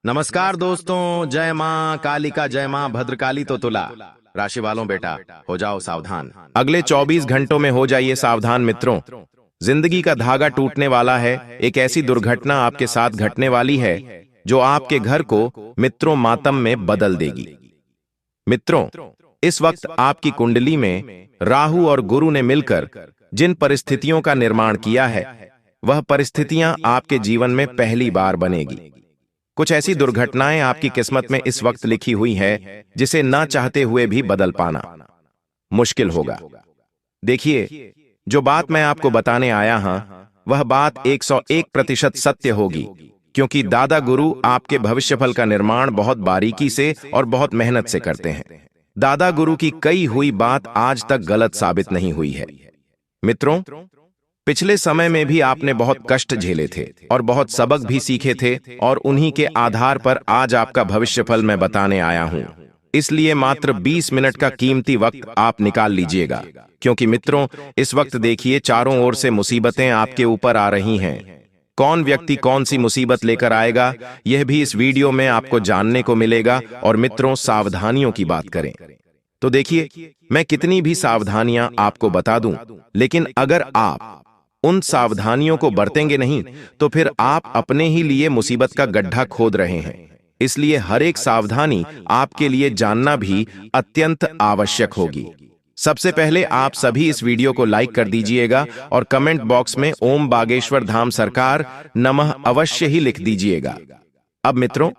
नमस्कार दोस्तों, जय माँ कालिका, जय माँ भद्रकाली। तो तुला राशि वालों, बेटा हो जाओ सावधान। अगले 24 घंटों में हो जाइए सावधान मित्रों। जिंदगी का धागा टूटने वाला है। एक ऐसी दुर्घटना आपके साथ घटने वाली है जो आपके घर को मित्रों मातम में बदल देगी। मित्रों, इस वक्त आपकी कुंडली में राहु और गुरु ने मिलकर जिन परिस्थितियों का निर्माण किया है, वह परिस्थितियां आपके जीवन में पहली बार बनेगी। कुछ ऐसी दुर्घटनाएं आपकी किस्मत में इस वक्त लिखी हुई है जिसे ना चाहते हुए भी बदल पाना मुश्किल होगा। देखिए, जो बात मैं आपको बताने आया हूं, वह बात 101% सत्य होगी, क्योंकि दादा गुरु आपके भविष्यफल का निर्माण बहुत बारीकी से और बहुत मेहनत से करते हैं। दादा गुरु की कई हुई बात आज तक गलत साबित नहीं हुई है। मित्रों, पिछले समय में भी आपने बहुत कष्ट झेले थे और बहुत सबक भी सीखे थे, और उन्हीं के आधार पर आज आपका भविष्यफल मैं बताने आया हूं। इसलिए मात्र 20 मिनट का कीमती वक्त आप निकाल लीजिएगा, क्योंकि मित्रों, इस वक्त देखिए चारों ओर से मुसीबतें आपके ऊपर आ रही हैं। कौन व्यक्ति कौन सी मुसीबत लेकर आएगा, यह भी इस वीडियो में आपको जानने को मिलेगा। और मित्रों, सावधानियों की बात करें तो देखिए, मैं कितनी भी सावधानियां आपको बता दूं, लेकिन अगर आप उन सावधानियों को बरतेंगे नहीं तो फिर आप अपने ही लिए मुसीबत का गड्ढा खोद रहे हैं। इसलिए हर एक सावधानी आपके लिए जानना भी अत्यंत आवश्यक होगी। सबसे पहले आप सभी इस वीडियो को लाइक कर दीजिएगा और कमेंट बॉक्स में ओम बागेश्वर धाम सरकार नमः अवश्य ही लिख दीजिएगा। अब मित्रों,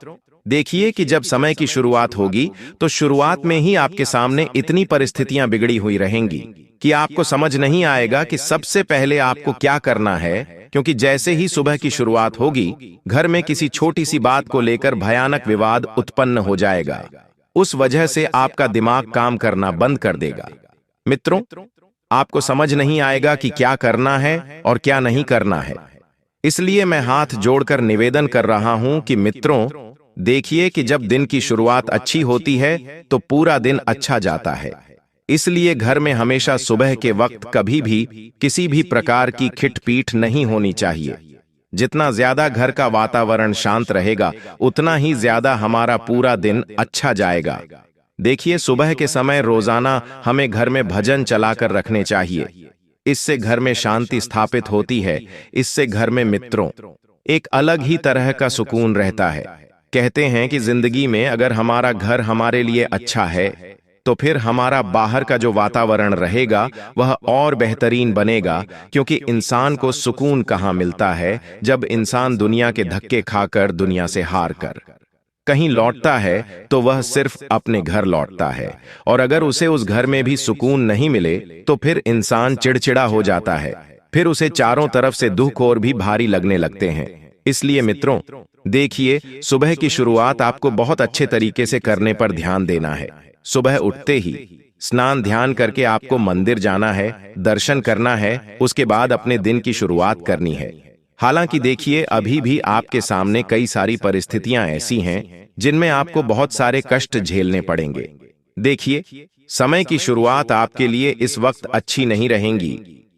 देखिए कि जब समय की शुरुआत होगी तो शुरुआत में ही आपके सामने इतनी परिस्थितियां बिगड़ी हुई रहेंगी कि आपको समझ नहीं आएगा कि सबसे पहले आपको क्या करना है, क्योंकि जैसे ही सुबह की शुरुआत होगी, घर में किसी छोटी सी बात को लेकर भयानक विवाद उत्पन्न हो जाएगा। उस वजह से आपका दिमाग काम करना बंद कर देगा। मित्रों, आपको समझ नहीं आएगा कि क्या करना है और क्या नहीं करना है। इसलिए मैं हाथ जोड़कर निवेदन कर रहा हूं कि मित्रों, देखिए कि जब दिन की शुरुआत अच्छी होती है तो पूरा दिन अच्छा जाता है। इसलिए घर में हमेशा सुबह के वक्त कभी भी किसी भी प्रकार की खिटपीट नहीं होनी चाहिए। जितना ज्यादा घर का वातावरण शांत रहेगा, उतना ही ज्यादा हमारा पूरा दिन अच्छा जाएगा। देखिए, सुबह के समय रोजाना हमें घर में भजन चलाकर रखने चाहिए। इससे घर में शांति स्थापित होती है। इससे घर में मित्रों एक अलग ही तरह का सुकून रहता है। कहते हैं कि जिंदगी में अगर हमारा घर हमारे लिए अच्छा है तो फिर हमारा बाहर का जो वातावरण रहेगा वह और बेहतरीन बनेगा, क्योंकि इंसान को सुकून कहाँ मिलता है जब इंसान दुनिया के धक्के खाकर, दुनिया से हार कर कहीं लौटता है तो वह सिर्फ अपने घर लौटता है। और अगर उसे उस घर में भी सुकून नहीं मिले तो फिर इंसान चिड़चिड़ा हो जाता है। फिर उसे चारों तरफ से दुख और भी भारी लगने लगते हैं। इसलिए मित्रों, देखिए, सुबह की शुरुआत आपको बहुत अच्छे तरीके से करने पर ध्यान देना है। सुबह उठते ही स्नान ध्यान करके आपको मंदिर जाना है, दर्शन करना है, उसके बाद अपने दिन की शुरुआत करनी है। हालांकि देखिए, अभी भी आपके सामने कई सारी परिस्थितियां ऐसी हैं जिनमें आपको बहुत सारे कष्ट झेलने पड़ेंगे। देखिए, समय की शुरुआत आपके लिए इस वक्त अच्छी नहीं रहेंगी,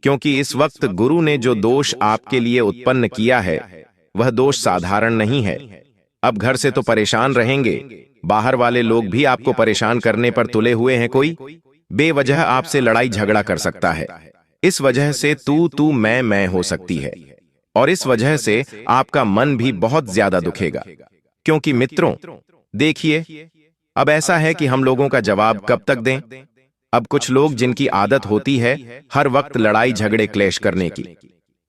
क्योंकि इस वक्त गुरु ने जो दोष आपके लिए उत्पन्न किया है वह दोष साधारण नहीं है। अब घर से तो परेशान रहेंगे, बाहर वाले लोग भी आपको परेशान करने पर तुले हुए हैं। कोई बेवजह आपसे लड़ाई झगड़ा कर सकता है। इस वजह से तू मैं हो सकती है, और इस वजह से आपका मन भी बहुत ज्यादा दुखेगा। क्योंकि मित्रों, देखिए, अब ऐसा है कि हम लोगों का जवाब कब तक दें। अब कुछ लोग जिनकी आदत होती है हर वक्त लड़ाई झगड़े क्लेश करने की,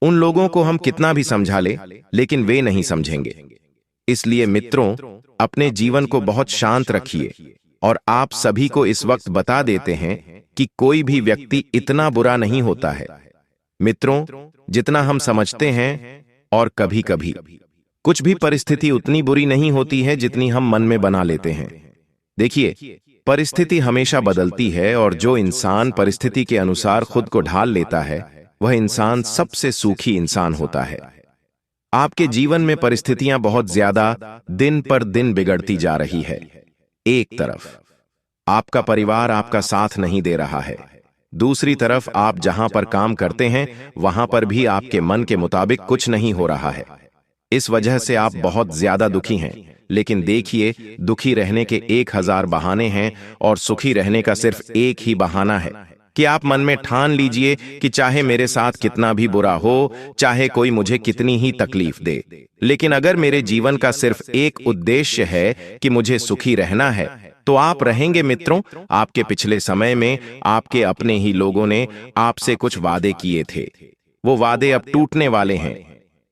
उन लोगों को हम कितना भी समझा ले, लेकिन वे नहीं समझेंगे। इसलिए मित्रों, अपने जीवन को बहुत शांत रखिए। और आप सभी को इस वक्त बता देते हैं कि कोई भी व्यक्ति इतना बुरा नहीं होता है मित्रों जितना हम समझते हैं, और कभी कभी कुछ भी परिस्थिति उतनी बुरी नहीं होती है जितनी हम मन में बना लेते हैं। देखिए, परिस्थिति हमेशा बदलती है, और जो इंसान परिस्थिति के अनुसार खुद को ढाल लेता है वह इंसान सबसे सुखी इंसान होता है। आपके जीवन में परिस्थितियां बहुत ज्यादा दिन पर दिन बिगड़ती जा रही है। एक तरफ आपका परिवार आपका साथ नहीं दे रहा है, दूसरी तरफ आप जहां पर काम करते हैं वहां पर भी आपके मन के मुताबिक कुछ नहीं हो रहा है। इस वजह से आप बहुत ज्यादा दुखी हैं। लेकिन देखिए, दुखी रहने के 1000 बहाने हैं और सुखी रहने का सिर्फ एक ही बहाना है कि आप मन में ठान लीजिए कि चाहे मेरे साथ कितना भी बुरा हो, चाहे कोई मुझे कितनी ही तकलीफ दे, लेकिन अगर मेरे जीवन का सिर्फ एक उद्देश्य है कि मुझे सुखी रहना है, तो आप रहेंगे मित्रों। आपके पिछले समय में आपके अपने ही लोगों ने आपसे कुछ वादे किए थे। वो वादे अब टूटने वाले हैं।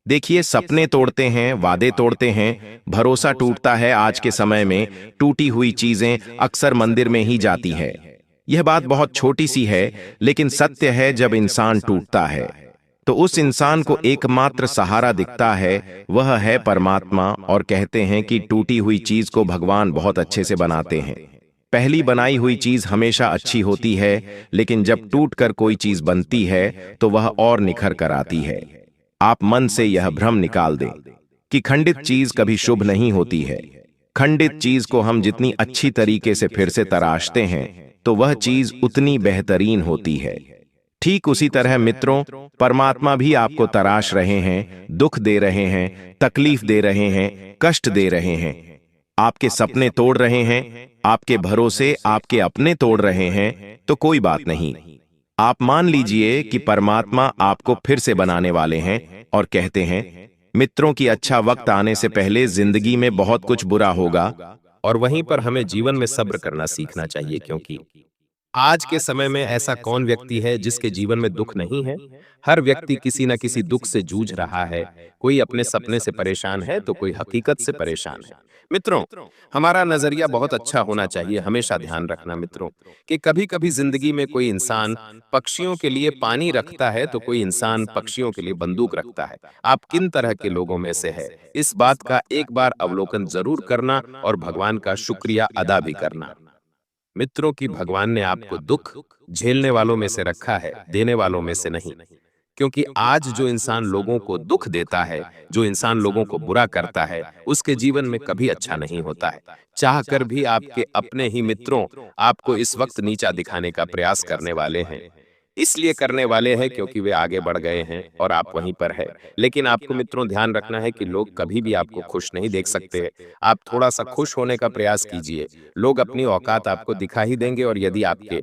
देखिए, सपने तोड़ते हैं, वादे तोड़ते हैं, भरोसा टूटता है। आज के समय में टूटी हुई चीजें अक्सर मंदिर में ही जाती है। यह बात बहुत छोटी सी है, लेकिन सत्य है। जब इंसान टूटता है तो उस इंसान को एकमात्र सहारा दिखता है, वह है परमात्मा। और कहते हैं कि टूटी हुई चीज को भगवान बहुत अच्छे से बनाते हैं। पहली बनाई हुई चीज हमेशा अच्छी होती है, लेकिन जब टूट कर कोई चीज बनती है तो वह और निखर कर आती है। आप मन से यह भ्रम निकाल दें कि खंडित चीज कभी शुभ नहीं होती है। खंडित चीज को हम जितनी अच्छी तरीके से फिर से तराशते हैं, तो वह चीज उतनी बेहतरीन होती है। ठीक उसी तरह मित्रों, परमात्मा भी आपको तराश रहे हैं, दुख दे रहे हैं, तकलीफ दे रहे हैं, कष्ट दे रहे हैं, आपके सपने तोड़ रहे हैं, आपके भरोसे आपके अपने तोड़ रहे हैं। तो कोई बात नहीं, आप मान लीजिए कि परमात्मा आपको फिर से बनाने वाले हैं। और कहते हैं मित्रों कि अच्छा वक्त आने से पहले जिंदगी में बहुत कुछ बुरा होगा। और वहीं पर हमें जीवन में सब्र करना सीखना चाहिए, क्योंकि आज के समय में ऐसा कौन व्यक्ति है जिसके जीवन में दुख नहीं है। हर व्यक्ति किसी न किसी दुख से जूझ रहा है। कोई अपने सपने से परेशान है तो कोई हकीकत से परेशान है। मित्रों, हमारा नजरिया बहुत अच्छा होना चाहिए। हमेशा ध्यान रखना मित्रों कि कभी कभी जिंदगी में कोई इंसान पक्षियों के लिए पानी रखता है तो कोई इंसान पक्षियों के लिए बंदूक रखता है। आप किन तरह के लोगों में से है, इस बात का एक बार अवलोकन जरूर करना और भगवान का शुक्रिया अदा भी करना। मित्रों की भगवान ने आपको दुख झेलने वालों में से रखा है, देने वालों में से नहीं। क्योंकि आज जो इंसान लोगों को दुख देता है, जो इंसान लोगों को बुरा करता है, उसके जीवन में कभी अच्छा नहीं होता है। चाह कर भी आपके अपने ही मित्रों आपको इस वक्त नीचा दिखाने का प्रयास करने वाले हैं। इसलिए करने वाले हैं क्योंकि वे आगे बढ़ गए हैं और आप वहीं पर है। लेकिन आपको मित्रों ध्यान रखना है कि लोग कभी भी आपको खुश नहीं देख सकते। आप थोड़ा सा खुश होने का प्रयास कीजिए। लोग अपनी औकात आपको दिखा ही देंगे। और यदि आपके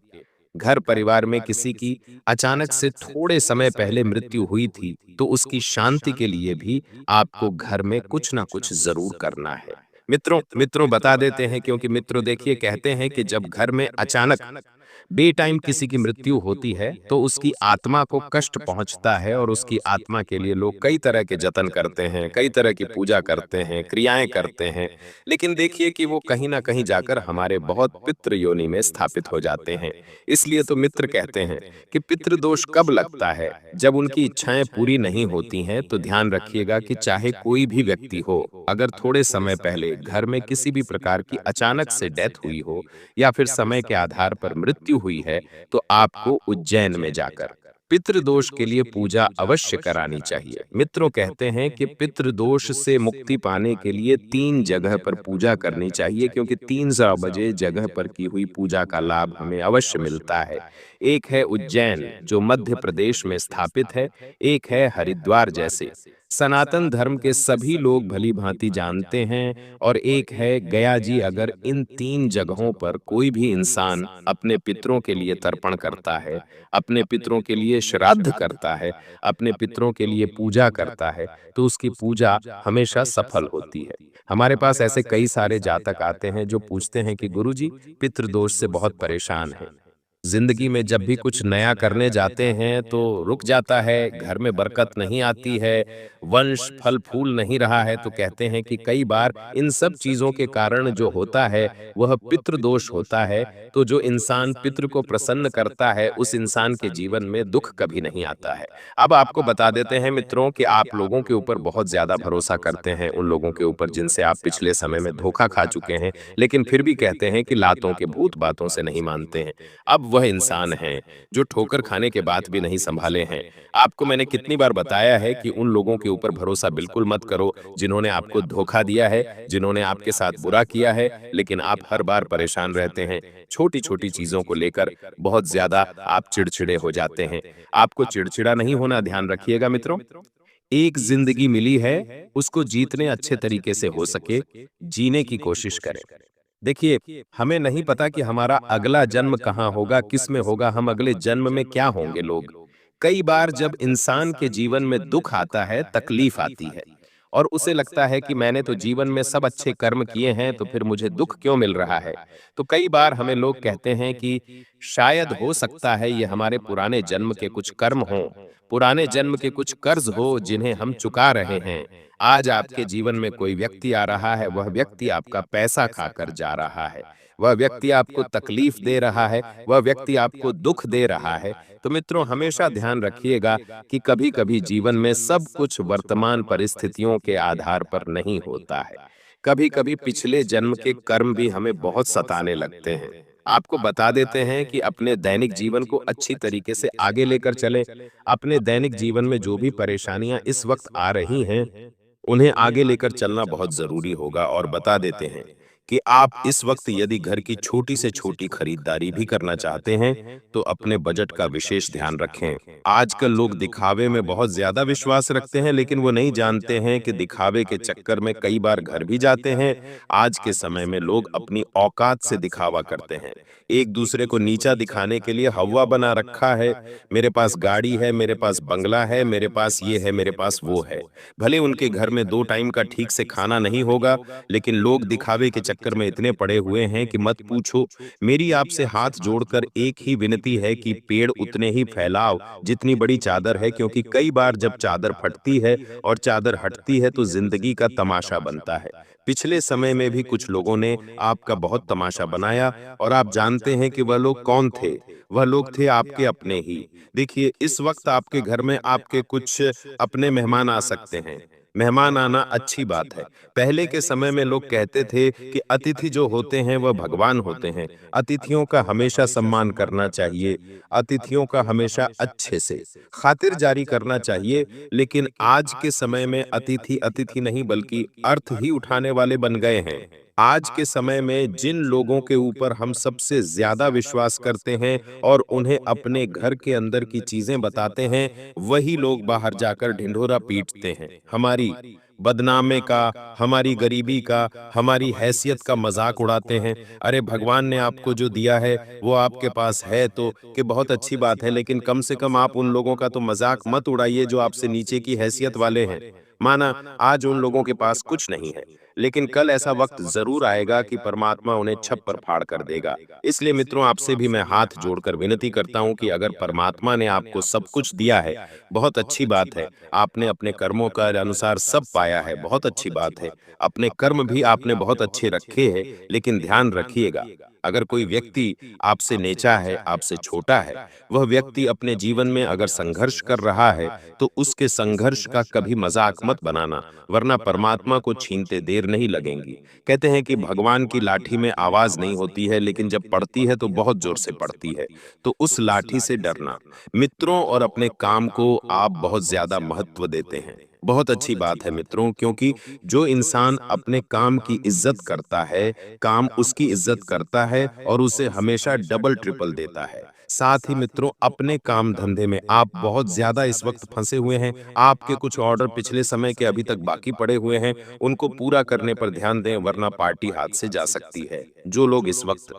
घर परिवार में किसी की अचानक से थोड़े समय पहले मृत्यु हुई थी, तो उसकी शांति के लिए भी आपको घर में कुछ ना कुछ जरूर करना है। मित्रों मित्रों बता देते हैं, क्योंकि मित्रों देखिए, कहते हैं कि जब घर में अचानक बेटाइम किसी की मृत्यु होती है तो उसकी आत्मा को कष्ट पहुंचता है। और उसकी आत्मा के लिए लोग कई तरह के जतन करते हैं, कई तरह की पूजा करते हैं, क्रियाएं करते हैं। लेकिन देखिए कि वो कहीं ना कहीं जाकर हमारे बहुत पितृ योनि में स्थापित हो जाते हैं। इसलिए तो मित्र कहते हैं कि पितृदोष कब लगता है, जब उनकी इच्छाएं पूरी नहीं होती हैं। तो ध्यान रखिएगा कि चाहे कोई भी व्यक्ति हो, अगर थोड़े समय पहले घर में किसी भी प्रकार की अचानक से डेथ हुई हो या फिर समय के आधार पर मृत्यु हुई है, तो आपको उज्जैन में जाकर पितृदोष के लिए पूजा अवश्य करानी चाहिए। मित्रों कहते हैं कि पितृदोष से मुक्ति पाने के लिए 3 जगह पर पूजा करनी चाहिए, क्योंकि 3 बजे जगह पर की हुई पूजा का लाभ हमें अवश्य मिलता है। एक है उज्जैन, जो मध्य प्रदेश में स्थापित है। एक है हरिद्वार, जैसे सनातन धर्म के सभी लोग भली भांति जानते हैं। और एक है गया जी। अगर इन 3 जगहों पर कोई भी इंसान अपने पितरों के लिए तर्पण करता है, अपने पितरों के लिए श्राद्ध करता है, अपने पितरों के लिए पूजा करता है, तो उसकी पूजा हमेशा सफल होती है। हमारे पास ऐसे कई सारे जातक आते हैं जो पूछते हैं कि गुरुजी, पितृदोष से बहुत परेशान हैं। जिंदगी में जब भी कुछ नया करने जाते हैं तो रुक जाता है, घर में बरकत नहीं आती है, वंश फल फूल नहीं रहा है। तो कहते हैं कि कई बार इन सब चीजों के कारण जो होता है वह पितृदोष होता है। तो जो इंसान पितृ को प्रसन्न करता है, उस इंसान के जीवन में दुख कभी नहीं आता है। अब आपको बता देते हैं मित्रों कि आप लोगों के ऊपर बहुत ज्यादा भरोसा करते हैं, उन लोगों के ऊपर जिनसे आप पिछले समय में धोखा खा चुके हैं, लेकिन फिर भी कहते हैं कि लातों के भूत बातों से नहीं मानते हैं। अब वह इंसान हैं जो ठोकर खाने के बाद भी नहीं संभाले हैं। आपको मैंने कितनी बार बताया है कि उन लोगों के ऊपर भरोसा बिल्कुल मत करो जिन्होंने आपको धोखा दिया है, जिन्होंने आपके साथ बुरा किया है। लेकिन आप हर बार परेशान रहते हैं, छोटी छोटी चीजों को लेकर बहुत ज्यादा आप चिड़चिड़े हो जाते हैं। आपको चिड़चिड़ा नहीं होना, ध्यान रखिएगा मित्रों। एक जिंदगी मिली है, उसको जीतने अच्छे तरीके से हो सके, जीने की कोशिश करें। देखिए, हमें नहीं पता कि हमारा अगला जन्म कहाँ होगा, किस में होगा, हम अगले जन्म में क्या होंगे लोग। कई बार जब इंसान के जीवन में दुख आता है, तकलीफ आती है और उसे लगता है कि मैंने तो जीवन में सब अच्छे कर्म किए हैं, तो फिर मुझे दुख क्यों मिल रहा है? तो कई बार हमें लोग कहते हैं कि शायद हो सकता है ये हमारे पुराने जन्म के कुछ कर्म हों, पुराने जन्म के कुछ कर्ज हो जिन्हें हम चुका रहे हैं। आज आपके जीवन में कोई व्यक्ति आ रहा है, वह व्यक्ति आपका पैसा खाकर जा रहा है, वह व्यक्ति आपको तकलीफ दे रहा है, वह व्यक्ति आपको दुख दे रहा है। तो मित्रों, हमेशा ध्यान रखिएगा कि कभी-कभी जीवन में सब कुछ वर्तमान परिस्थितियों के आधार पर नहीं होता है। कभी-कभी पिछले जन्म के कर्म भी हमें बहुत सताने लगते हैं। आपको बता देते हैं कि अपने दैनिक जीवन को अच्छी तरीके से आगे लेकर चलें। अपने दैनिक जीवन में जो भी परेशानियां इस वक्त आ रही हैं, उन्हें आगे लेकर चलना बहुत जरूरी होगा और बता देते हैं कि आप इस वक्त यदि घर की छोटी से छोटी खरीदारी भी करना चाहते हैं तो अपने बजट का विशेष ध्यान रखें। आजकल लोग दिखावे में बहुत ज्यादा विश्वास रखते हैं, लेकिन वो नहीं जानते हैं कि दिखावे के चक्कर में कई बार घर भी जाते हैं। आज के समय में लोग अपनी औकात से दिखावा करते हैं, एक दूसरे को नीचा दिखाने के लिए हवा बना रखा है। मेरे पास गाड़ी है, मेरे पास बंगला है, मेरे पास ये है, मेरे पास वो है। भले उनके घर में 2 टाइम का ठीक से खाना नहीं होगा, लेकिन लोग दिखावे के चक्कर में इतने पड़े हुए हैं कि मत पूछो। मेरी आपसे हाथ जोड़कर एक ही विनती है कि पेड़ उतने ही फैलाओ जितनी बड़ी चादर है, क्योंकि कई बार जब चादर फटती है और चादर हटती है तो जिंदगी का तमाशा बनता है। पिछले समय में भी कुछ लोगों ने आपका बहुत तमाशा बनाया और आप जानते हैं कि वह लोग कौन थे? वह लोग थे आपके अपने ही। देखिए, इस वक्त आपके घर में आपके कुछ अपने मेहमान आ सकते हैं। मेहमान आना अच्छी बात है। पहले के समय में लोग कहते थे कि अतिथि जो होते हैं वह भगवान होते हैं। अतिथियों का हमेशा सम्मान करना चाहिए, अतिथियों का हमेशा अच्छे से खातिरदारी करना चाहिए। लेकिन आज के समय में अतिथि अतिथि नहीं बल्कि अर्थ ही उठाने वाले बन गए हैं। आज के समय में जिन लोगों के ऊपर हम सबसे ज्यादा विश्वास करते हैं और उन्हें अपने घर के अंदर की चीजें बताते हैं, वही लोग बाहर जाकर ढिंढोरा पीटते हैं। हमारी बदनामे का, हमारी गरीबी का, हमारी हैसियत का मजाक उड़ाते हैं। अरे भगवान ने आपको जो दिया है वो आपके पास है तो कि बहुत अच्छी बात है, लेकिन कम से कम आप उन लोगों का तो मजाक मत उड़ाइए जो आपसे नीचे की हैसियत वाले हैं। माना आज उन लोगों के पास कुछ नहीं है, लेकिन कल ऐसा वक्त जरूर आएगा कि परमात्मा उन्हें छप्पर फाड़ कर देगा। इसलिए मित्रों, आपसे भी मैं हाथ जोड़कर विनती करता हूं कि अगर परमात्मा ने आपको सब कुछ दिया है, बहुत अच्छी बात है। आपने अपने कर्मों के अनुसार सब पाया है, बहुत अच्छी बात है। अपने कर्म भी आपने बहुत अच्छे रखे हैं, लेकिन ध्यान रखिएगा, अगर कोई व्यक्ति आपसे नीचा है, आपसे छोटा है, वह व्यक्ति अपने जीवन में अगर संघर्ष कर रहा है तो उसके संघर्ष का कभी मजाक मत बनाना, वरना परमात्मा को छीनते देर नहीं लगेंगी। कहते हैं कि भगवान की लाठी में आवाज नहीं होती है, लेकिन जब पड़ती है तो बहुत जोर से पड़ती है। तो उस लाठी से डरना। मित्रों, और अपने काम को आप बहुत ज्यादा महत्व देते हैं, बहुत अच्छी बात है मित्रों, क्योंकि जो इंसान अपने काम की इज्जत करता है, काम उसकी इज्जत करता है और उसे हमेशा डबल ट्रिपल देता है। साथ ही मित्रों, अपने काम धंधे में आप बहुत ज्यादा इस वक्त फंसे हुए हैं। आपके कुछ ऑर्डर पिछले समय के अभी तक बाकी पड़े हुए हैं, उनको पूरा करने पर ध्यान दें, वरना पार्टी हाथ से जा सकती है। जो लोग इस वक्त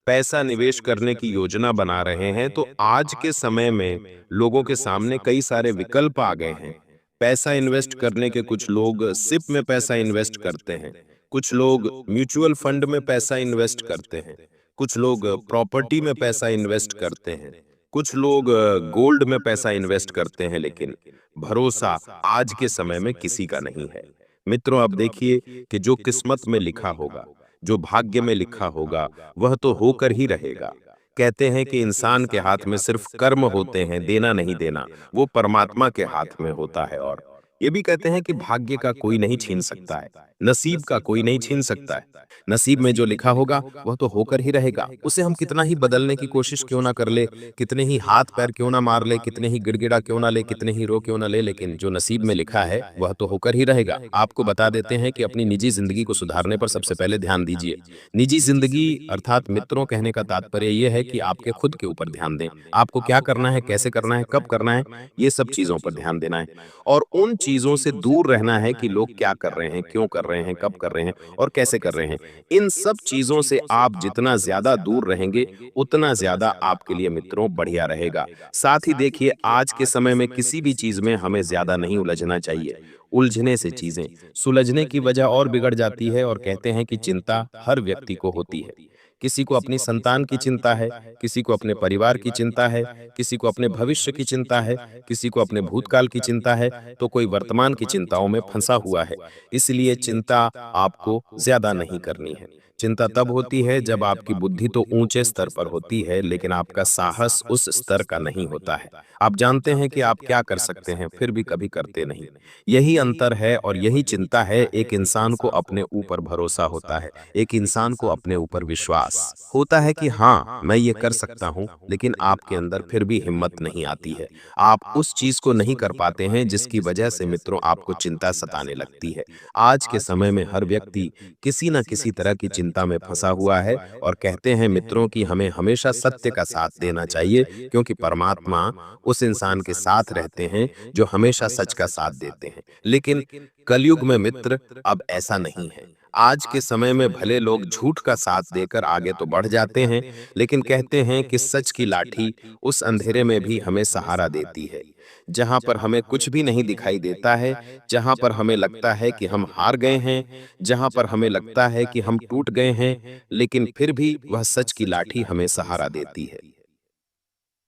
पैसा निवेश करने की योजना बना रहे हैं, तो आज के समय में लोगों के सामने कई सारे विकल्प आ गए हैं। पैसा इन्वेस्ट करने के कुछ लोग सिप में पैसा इन्वेस्ट करते हैं, कुछ लोग म्यूचुअल फंड में पैसा इन्वेस्ट करते हैं, कुछ लोग प्रॉपर्टी में पैसा इन्वेस्ट करते हैं, कुछ लोग गोल्ड में पैसा इन्वेस्ट करते हैं, लेकिन भरोसा आज के समय में किसी का नहीं है। मित्रों, अब देखिए कि जो किस्मत में लिखा होगा, जो भाग्य में लिखा होगा, वह तो होकर ही रहेगा। कहते हैं कि इंसान के हाथ में सिर्फ कर्म होते हैं, देना नहीं देना वो परमात्मा के हाथ में होता है। और ये भी कहते हैं कि भाग्य का कोई नहीं छीन सकता है, नसीब का कोई नहीं छीन सकता है। नसीब में जो लिखा होगा वह तो होकर ही रहेगा, उसे हम कितना ही बदलने की कोशिश क्यों ना कर ले, कितने ही हाथ पैर क्यों ना मार ले, कितने ही गिड़गिड़ा क्यों ना ले, कितने ही रो क्यों ना ले, लेकिन जो नसीब में लिखा है वह तो होकर ही रहेगा। आपको बता देते हैं कि अपनी निजी जिंदगी को सुधारने पर सबसे पहले ध्यान दीजिए। निजी जिंदगी अर्थात मित्रों, कहने का तात्पर्य यह है कि आपके खुद के ऊपर ध्यान दें। आपको क्या करना है, कैसे करना है, कब करना है, ये सब चीजों पर ध्यान देना है और उन चीजों से दूर रहना है कि लोग क्या कर रहे हैं, क्यों कर रहे हैं, कब कर रहे हैं और कैसे कर रहे हैं। इन सब चीजों से आप जितना ज्यादा दूर रहेंगे, उतना ज्यादा आपके लिए मित्रों बढ़िया रहेगा। साथ ही देखिए, आज के समय में किसी भी चीज में हमें ज्यादा नहीं उलझना चाहिए। उलझने से चीजें सुलझने की वजह और बिगड़ जाती है, और कहते हैं कि चिंता हर व्यक्ति को होती है। किसी को अपनी संतान की चिंता है, किसी को अपने परिवार की चिंता है, किसी को अपने भविष्य की चिंता है, किसी को अपने भूतकाल की चिंता है, तो कोई वर्तमान की चिंताओं में फंसा हुआ है। इसलिए चिंता आपको ज्यादा नहीं करनी है। चिंता तब होती है जब आपकी बुद्धि तो ऊंचे स्तर पर होती है, लेकिन आपका साहस उस स्तर का नहीं होता है। आप जानते हैं कि आप क्या कर सकते हैं, फिर भी कभी करते नहीं। यही अंतर है, और यही चिंता है। एक इंसान को अपने ऊपर भरोसा होता है, एक इंसान को अपने ऊपर विश्वास होता है कि हाँ, मैं ये कर सकता हूं, लेकिन आपके अंदर फिर भी हिम्मत नहीं आती है। आप उस चीज को नहीं कर पाते हैं जिसकी वजह से मित्रों आपको चिंता सताने लगती है। आज के समय में हर व्यक्ति किसी न किसी तरह की चिंता में फंसा हुआ है, और कहते हैं मित्रों कि हमें हमेशा सत्य का साथ देना चाहिए, क्योंकि परमात्मा उस इंसान के साथ रहते हैं जो हमेशा सच का साथ देते हैं। लेकिन कलयुग में मित्र अब ऐसा नहीं है। आज के समय में भले लोग झूठ का साथ देकर आगे तो बढ़ जाते हैं, लेकिन कहते हैं कि सच की लाठी उस अंधेरे में भी हमें सहारा देती है। जहां पर हमें कुछ भी नहीं दिखाई देता है, जहां पर हमें लगता है कि हम हार गए हैं, जहां पर हमें लगता है कि हम टूट गए हैं, लेकिन फिर भी वह सच की लाठी हमें सहारा देती है।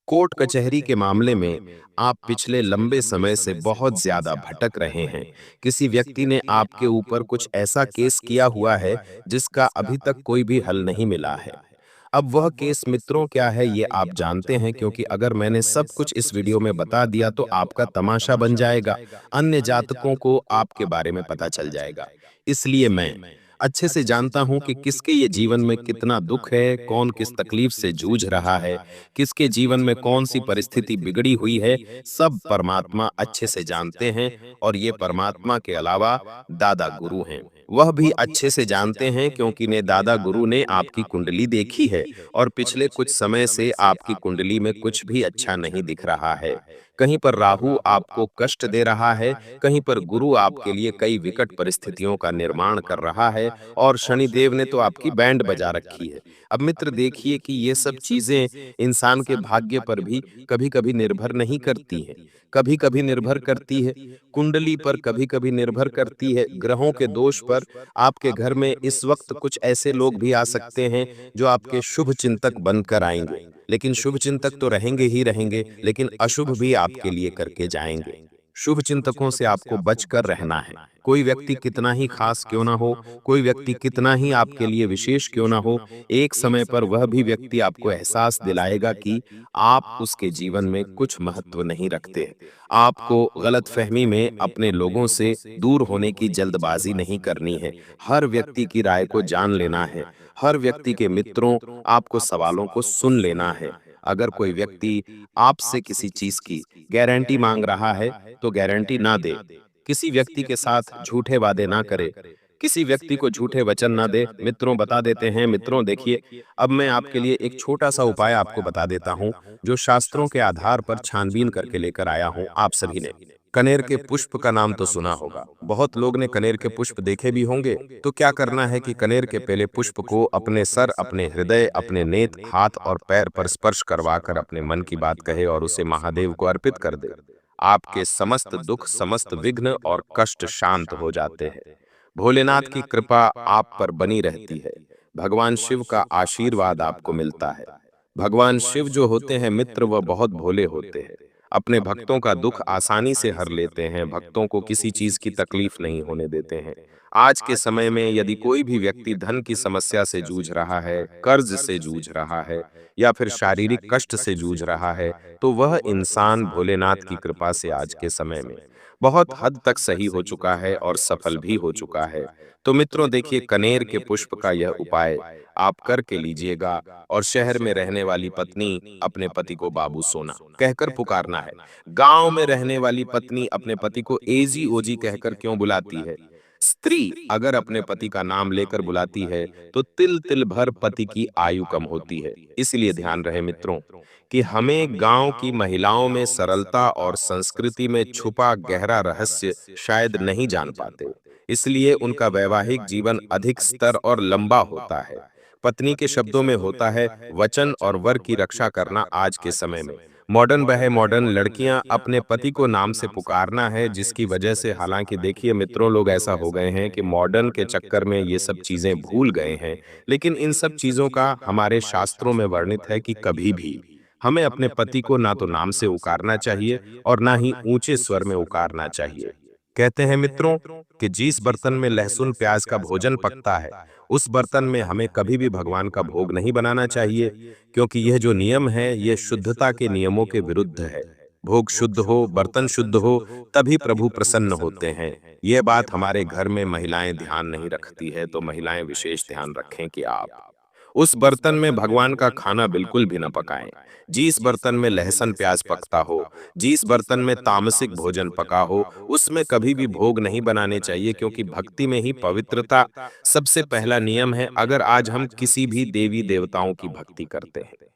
कोर्ट कचहरी के मामले में आप पिछले लंबे समय से बहुत ज्यादा भटक रहे हैं। किसी व्यक्ति ने आपके ऊपर कुछ ऐसा केस किया हुआ है जिसका अभी तक कोई भी हल नहीं मिला है। अब वह केस मित्रों क्या है ये आप जानते हैं, क्योंकि अगर मैंने सब कुछ इस वीडियो में बता दिया तो आपका तमाशा बन जाएगा, अन्य जातकों को आपके बारे में पता चल जाएगा। इसलिए मैं अच्छे से जानता हूं कि किसके ये जीवन में कितना दुख है, कौन किस तकलीफ से जूझ रहा है, किसके जीवन में कौन सी परिस्थिति बिगड़ी हुई है, सब परमात्मा अच्छे से जानते हैं। और ये परमात्मा के अलावा दादा गुरु हैं, वह भी अच्छे से जानते हैं, क्योंकि ने दादा गुरु ने आपकी कुंडली देखी है, और पिछले कुछ समय से आपकी कुंडली में कुछ भी अच्छा नहीं दिख रहा है। कहीं पर राहु आपको कष्ट दे रहा है, कहीं पर गुरु आपके लिए कई विकट परिस्थितियों का निर्माण कर रहा है, और शनिदेव ने तो आपकी बैंड बजा रखी है। अब मित्र देखिए कि ये सब चीजें इंसान के भाग्य पर भी कभी-कभी निर्भर नहीं करती हैं, कभी-कभी निर्भर करती है कुंडली पर, कभी-कभी निर्भर करती है ग्रहों के दोष पर। आपके घर में इस वक्त कुछ ऐसे लोग भी आ सकते हैं जो आपके शुभ चिंतक बनकर आएंगे, लेकिन शुभ चिंतक तो रहेंगे ही रहेंगे, लेकिन अशुभ भी आपके लिए करके जाएंगे। शुभ चिंतकों से आपको बचकर रहना है। कोई व्यक्ति कितना ही खास क्यों ना हो, कोई व्यक्ति कितना ही आपके लिए विशेष क्यों ना हो, एक समय पर वह भी व्यक्ति आपको एहसास दिलाएगा कि आप उसके जीवन में कुछ महत्व नहीं रखते। आपको गलतफहमी में अपने लोगों से दूर होने की जल्दबाजी नहीं करनी है। हर व्यक्ति की राय को जान लेना है। हर व्यक्ति के मित्रों आपको सवालों को सुन लेना है। अगर कोई व्यक्ति आपसे किसी चीज की गारंटी मांग रहा है तो गारंटी ना दे। किसी व्यक्ति के साथ झूठे वादे ना करे, किसी व्यक्ति को झूठे वचन ना दे। मित्रों बता देते हैं, मित्रों देखिए, अब मैं आपके लिए एक छोटा सा उपाय आपको बता देता हूं, जो शास्त्रों के आधार पर छानबीन करके लेकर आया हूं आप सभी ने। कनेर के पुष्प का नाम तो सुना होगा, बहुत लोग ने कनेर के पुष्प देखे भी होंगे। तो क्या करना है कि कनेर के पहले पुष्प को अपने सर, अपने हृदय, अपने नेत्र, हाथ और पैर पर स्पर्श करवाकर अपने मन की बात कहे और उसे महादेव को अर्पित कर दे। आपके समस्त दुख, समस्त विघ्न और कष्ट शांत हो जाते हैं। भोलेनाथ की कृपा आप पर बनी रहती है। भगवान शिव का आशीर्वाद आपको मिलता है। भगवान शिव जो होते हैं मित्र, वह बहुत भोले होते हैं। अपने भक्तों का दुख आसानी से हर लेते हैं, भक्तों को किसी चीज की तकलीफ नहीं होने देते हैं। आज के समय में यदि कोई भी व्यक्ति धन की समस्या से जूझ रहा है, कर्ज से जूझ रहा है, या फिर शारीरिक कष्ट से जूझ रहा है, तो वह इंसान भोलेनाथ की कृपा से आज के समय में बहुत हद तक सही हो चुका है और सफल भी हो चुका है। तो मित्रों देखिए, कनेर के पुष्प का यह उपाय आप करके लीजिएगा, और शहर में रहने वाली पत्नी अपने पति को बाबू सोना कहकर पुकारना है। गांव में रहने वाली पत्नी अपने पति को एजी ओजी कहकर क्यों बुलाती है? स्त्री अगर अपने पति का नाम लेकर बुलाती है तो तिल तिल भर पति की आयु कम होती है। इसलिए ध्यान रहे मित्रों कि हमें गांव की महिलाओं में सरलता और संस्कृति में छुपा गहरा रहस्य शायद नहीं जान पाते। इसलिए उनका वैवाहिक जीवन अधिक स्तर और लंबा होता है। पत्नी के शब्दों में होता है वचन और वर की रक्षा करना। आज के समय में मॉडर्न बहे मॉडर्न लड़कियां अपने पति को नाम से पुकारना है, जिसकी वजह से हालांकि देखिए मित्रों लोग ऐसा हो गए हैं कि मॉडर्न के चक्कर में ये सब चीजें भूल गए हैं। लेकिन इन सब चीजों का हमारे शास्त्रों में वर्णित है कि कभी भी हमें अपने पति को ना तो नाम से उकारना चाहिए और ना ही ऊंचे स्वर में उकारना चाहिए। कहते हैं मित्रों कि जिस बर्तन में लहसुन प्याज का भोजन पकता है उस बर्तन में हमें कभी भी भगवान का भोग नहीं बनाना चाहिए, क्योंकि यह जो नियम है यह शुद्धता के नियमों के विरुद्ध है। भोग शुद्ध हो, बर्तन शुद्ध हो, तभी प्रभु प्रसन्न होते हैं। यह बात हमारे घर में महिलाएं ध्यान नहीं रखती है, तो महिलाएं विशेष ध्यान रखें कि आप उस बर्तन में भगवान का खाना बिल्कुल भी न पकाएं। जिस बर्तन में लहसुन प्याज पकता हो, जिस बर्तन में तामसिक भोजन पका हो, उसमें कभी भी भोग नहीं बनाने चाहिए, क्योंकि भक्ति में ही पवित्रता सबसे पहला नियम है। अगर आज हम किसी भी देवी देवताओं की भक्ति करते हैं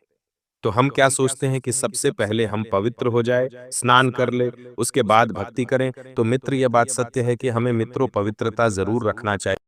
तो हम क्या सोचते हैं कि सबसे पहले हम पवित्र हो जाए, स्नान कर ले, उसके बाद भक्ति करें। तो मित्र, यह बात सत्य है कि हमें मित्रों पवित्रता जरूर रखना चाहिए।